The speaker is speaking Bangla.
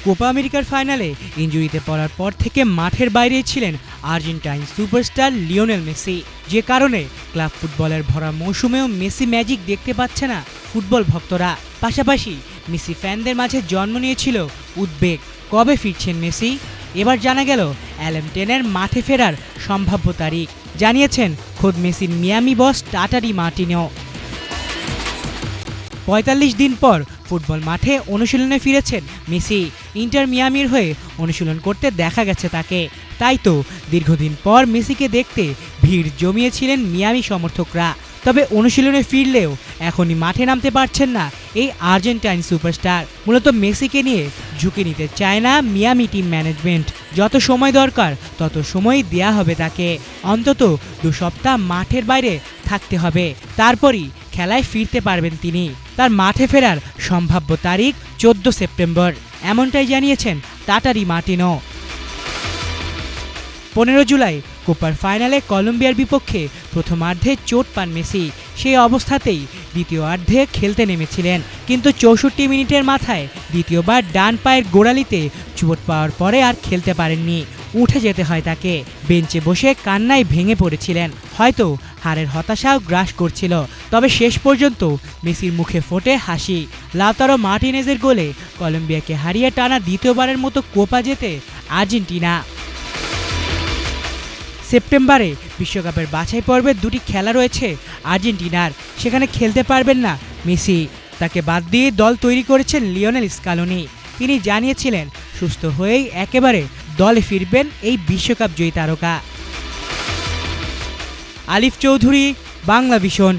কোপা আমেরিকার ফাইনালে ইনজুরিতে পড়ার পর থেকে মাঠের বাইরেই ছিলেন আর্জেন্টাইন সুপারস্টার লিওনেল মেসি, যে কারণে ক্লাব ফুটবলের ভরা মৌসুমেও মেসি ম্যাজিক দেখতে পাচ্ছে না ফুটবল ভক্তরা। পাশাপাশি মেসি ফ্যানদের মাঝে জন্ম নিয়েছিল উদ্বেগ, কবে ফিরছেন মেসি। এবার জানা গেল অ্যালেমটেনের মাঠে ফেরার সম্ভাব্য তারিখ, জানিয়েছেন খোদ মেসির মিয়ামি বস টাটা ডি মার্টিনো। ৪৫ দিন পর ফুটবল মাঠে অনুশীলনে ফিরেছেন মেসি। ইন্টার মিয়ামির হয়ে অনুশীলন করতে দেখা গেছে তাকে। তাই তো দীর্ঘদিন পর মেসিকে দেখতে ভিড় জমিয়েছিলেন মিয়ামি সমর্থকরা। তবে অনুশীলনে ফিরলেও এখনই মাঠে নামতে পারছেন না এই আর্জেন্টাইন সুপারস্টার। মূলত মেসিকে নিয়ে ঝুঁকি নিতে চায় না মিয়ামি টিম ম্যানেজমেন্ট। যত সময় দরকার তত সময় দেয়া হবে তাকে। অন্তত ২ সপ্তাহ মাঠের বাইরে থাকতে হবে, তারপরই খেলায় ফিরতে পারবেন তিনি। তার মাঠে ফেরার সম্ভাব্য তারিখ ১৪ সেপ্টেম্বর, এমনটাই জানিয়েছেন টাটা ডি মার্টিনো। ১৫ জুলাই কোপার ফাইনালে কলম্বিয়ার বিপক্ষে প্রথমার্ধে চোট পান মেসি। সেই অবস্থাতেই দ্বিতীয়ার্ধে খেলতে নেমেছিলেন, কিন্তু ৬৪ মিনিটের মাথায় দ্বিতীয়বার ডান পায়ের গোড়ালিতে চোট পাওয়ার পরে আর খেলতে পারেননি। উঠে যেতে হয় তাকে। বেঞ্চে বসে কান্নায় ভেঙে পড়েছিলেন। হয়তো হারের হতাশাও গ্রাস করছিল। তবে শেষ পর্যন্ত মেসির মুখে ফোটে হাসি। লাউতারো মার্টিনেজের গোলে কলম্বিয়াকে হারিয়ে টানা দ্বিতীয়বারের মতো কোপা জেতে আর্জেন্টিনা। সেপ্টেম্বরে বিশ্বকাপের বাছাই পর্বে ২টি খেলা রয়েছে আর্জেন্টিনার, সেখানে খেলতে পারবেন না মেসি। তাকে বাদ দিয়ে দল তৈরি করেছেন লিওনেল স্কালোনি। তিনি জানিয়েছিলেন সুস্থ হয়েই একেবারে দলে ফিরবেন এই বিশ্বকাপ জয়ী তারকা। আলিফ চৌধুরী, বাংলা ভিশন।